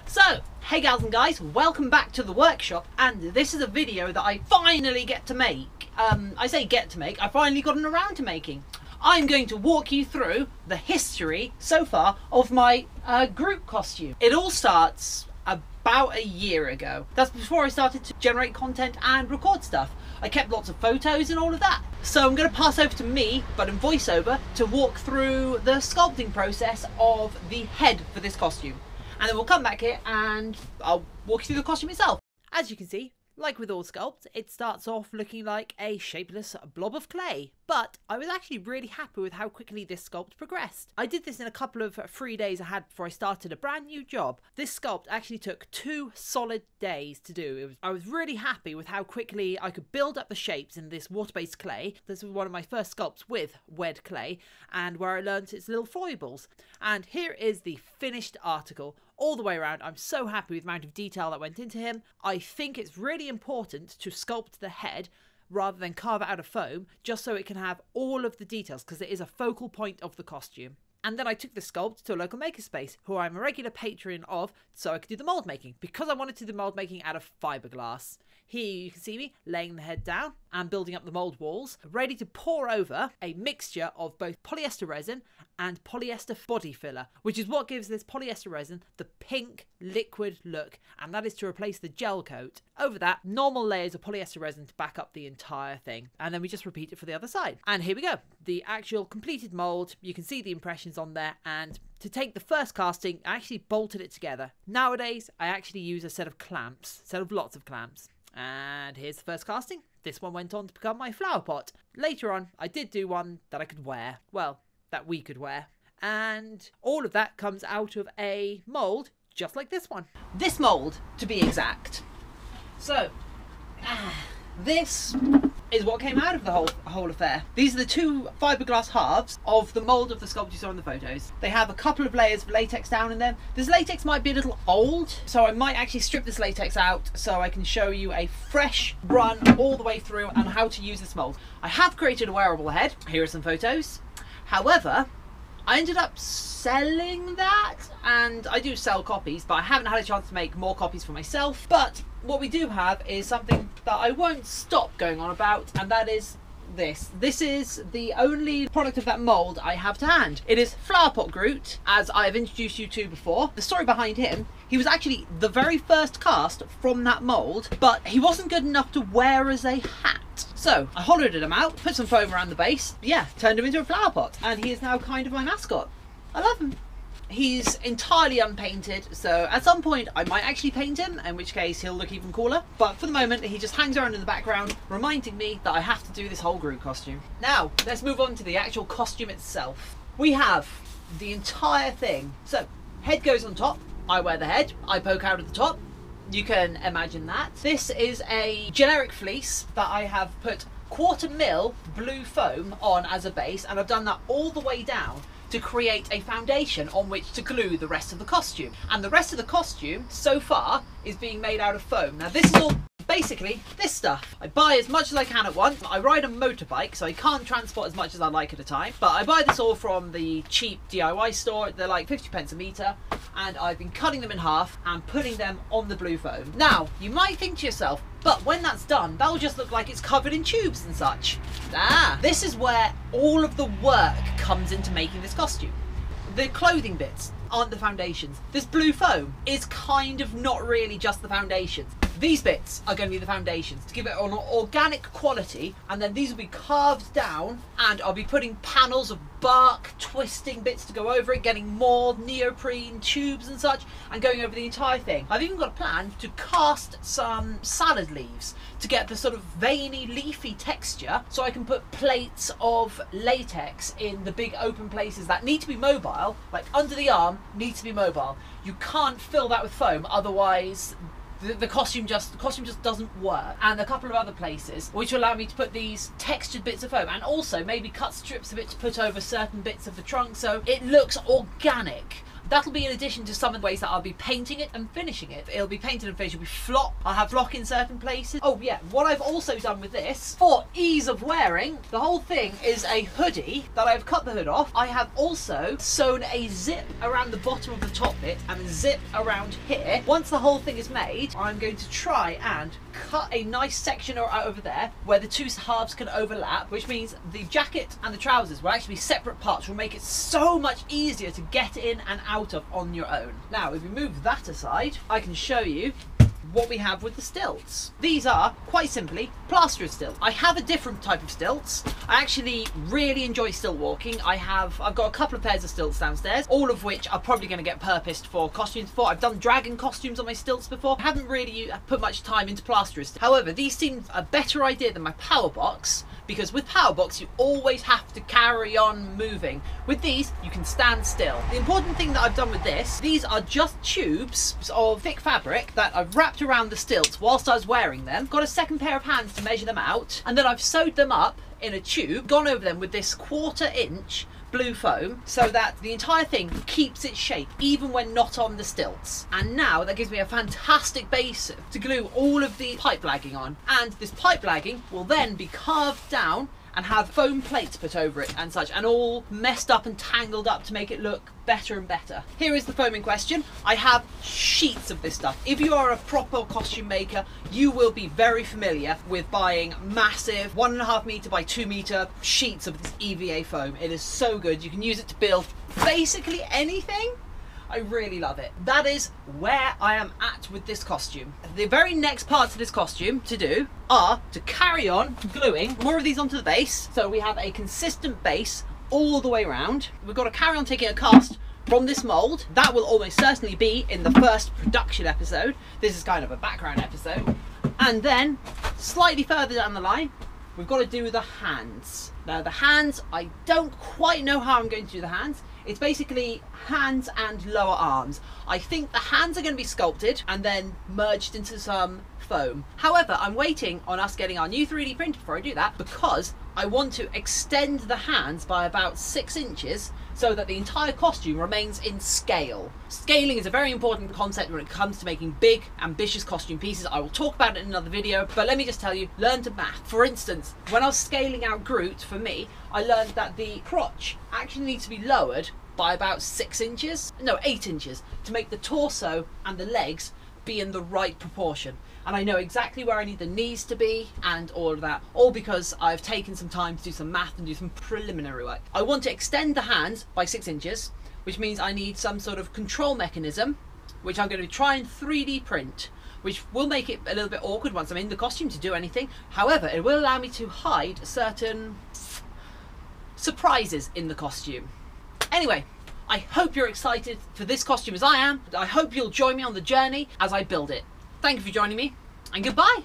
So, hey gals and guys, welcome back to the workshop, and this is a video that I finally get to make. I say get to make, I finally gotten around to making. I'm going to walk you through the history so far of my Groot costume. It all starts about a year ago. That's before I started to generate content and record stuff. I kept lots of photos and all of that. So I'm going to pass over to me, but in voiceover, to walk through the sculpting process of the head for this costume. And then we'll come back here and I'll walk you through the costume itself. As you can see, like with all sculpts, it starts off looking like a shapeless blob of clay. But I was actually really happy with how quickly this sculpt progressed. I did this in a couple of free days I had before I started a brand new job. This sculpt actually took 2 solid days to do. I was really happy with how quickly I could build up the shapes in this water-based clay. This was one of my first sculpts with wet clay, and where I learned its little foibles. And here is the finished article. All the way around, I'm so happy with the amount of detail that went into him. I think it's really important to sculpt the head rather than carve it out of foam, just so it can have all of the details, because it is a focal point of the costume. And then I took the sculpt to a local makerspace, who I'm a regular patron of, so I could do the mould making, because I wanted to do the mould making out of fiberglass. Here you can see me laying the head down and building up the mould walls, ready to pour over a mixture of both polyester resin and polyester body filler, which is what gives this polyester resin the pink liquid look, and that is to replace the gel coat. Over that, normal layers of polyester resin to back up the entire thing, and then we just repeat it for the other side. And here we go, the actual completed mould. You can see the impressions on there, and to take the first casting, I actually bolted it together. Nowadays, I actually use a set of clamps, lots of clamps. And here's the first casting. This one went on to become my flower pot. Later on, I did do one that I could wear. Well, that we could wear. And all of that comes out of a mould just like this one. This mould, to be exact. So, this is what came out of the whole affair. These are the 2 fiberglass halves of the mould of the sculpt you saw in the photos. They have a couple of layers of latex down in them. This latex might be a little old, so I might actually strip this latex out so I can show you a fresh run all the way through and how to use this mould. I have created a wearable head. Here are some photos. However, I ended up selling that, and I do sell copies, but I haven't had a chance to make more copies for myself. But what we do have is something that I won't stop going on about, and that is this. This is the only product of that mould I have to hand. It is Flower Pot Groot, as I have introduced you to before. The story behind him, he was actually the very first cast from that mould, but he wasn't good enough to wear as a hat. So I hollowed him out, put some foam around the base, yeah, turned him into a flower pot, and he is now kind of my mascot. I love him. He's entirely unpainted, so at some point I might actually paint him, in which case he'll look even cooler. But for the moment, he just hangs around in the background, reminding me that I have to do this whole Groot costume. Now, let's move on to the actual costume itself. We have the entire thing. So, head goes on top, I wear the head, I poke out at the top. You can imagine that. This is a generic fleece that I have put 1/4 mil blue foam on as a base, and I've done that all the way down to create a foundation on which to glue the rest of the costume. And the rest of the costume, so far, is being made out of foam. Now this is all basically this stuff. I buy as much as I can at once. I ride a motorbike, so I can't transport as much as I like at a time. But I buy this all from the cheap DIY store. They're like 50 pence a metre. And I've been cutting them in half and putting them on the blue foam. Now, you might think to yourself, but when that's done, that'll just look like it's covered in tubes and such. This is where all of the work comes into making this costume. The clothing bits aren't the foundations. This blue foam is kind of not really just the foundations. These bits are going to be the foundations to give it an organic quality, and then these will be carved down, and I'll be putting panels of bark, twisting bits to go over it, getting more neoprene tubes and such, and going over the entire thing. I've even got a plan to cast some salad leaves to get the sort of veiny, leafy texture, so I can put plates of latex in the big open places that need to be mobile, like under the arm, needs to be mobile. You can't fill that with foam, otherwise the costume just doesn't work. And a couple of other places which allow me to put these textured bits of foam, and also maybe cut strips of it to put over certain bits of the trunk so it looks organic. That'll be in addition to some of the ways that I'll be painting it and finishing it. It'll be painted and finished, it'll be flock. I'll have flock in certain places. Oh yeah, what I've also done with this, for ease of wearing, the whole thing is a hoodie that I've cut the hood off. I have also sewn a zip around the bottom of the top bit and a zip around here. Once the whole thing is made, I'm going to try and cut a nice section over there where the two halves can overlap, which means the jacket and the trousers will actually be separate parts, will make it so much easier to get in and out of on your own. Now, if we move that aside, I can show you what we have with the stilts. These are, quite simply, plastered stilts. I have a different type of stilts. I actually really enjoy stilt walking. I've got a couple of pairs of stilts downstairs, all of which are probably going to get purposed for costumes before. I've done dragon costumes on my stilts before. I haven't really put much time into plastered stilts. However, these seem a better idea than my power box, because with power box you always have to carry on moving. With these you can stand still. The important thing that I've done with this, these are just tubes of thick fabric that I've wrapped around the stilts whilst I was wearing them. Got a second pair of hands to measure them out, and then I've sewed them up in a tube, gone over them with this 1/4 inch blue foam so that the entire thing keeps its shape even when not on the stilts. And now that gives me a fantastic base to glue all of the pipe lagging on, and this pipe lagging will then be carved down and have foam plates put over it and such, and all messed up and tangled up to make it look better and better. Here is the foam in question. I have sheets of this stuff. If you are a proper costume maker, you will be very familiar with buying massive 1.5 meter by 2 meter sheets of this EVA foam. It is so good. You can use it to build basically anything. I really love it. That is where I am at with this costume. The very next parts of this costume to do are to carry on gluing more of these onto the base, so we have a consistent base all the way around. We've got to carry on taking a cast from this mould. That will almost certainly be in the first production episode. This is kind of a background episode. And then slightly further down the line, we've got to do the hands. Now the hands, I don't quite know how I'm going to do the hands. It's basically hands and lower arms. I think the hands are going to be sculpted and then merged into some foam. However, I'm waiting on us getting our new 3D printer before I do that, because I want to extend the hands by about 6 inches so that the entire costume remains in scale. Scaling is a very important concept when it comes to making big, ambitious costume pieces. I will talk about it in another video, but let me just tell you, learn to math. For instance, when I was scaling out Groot, for me, I learned that the crotch actually needs to be lowered by about 6 inches, no, 8 inches, to make the torso and the legs be in the right proportion. And I know exactly where I need the knees to be and all of that, all because I've taken some time to do some math and do some preliminary work. I want to extend the hands by 6 inches, which means I need some sort of control mechanism, which I'm going to try and 3D print, which will make it a little bit awkward once I'm in the costume to do anything. However, it will allow me to hide certain surprises in the costume. Anyway, I hope you're excited for this costume as I am. I hope you'll join me on the journey as I build it. Thank you for joining me, and goodbye.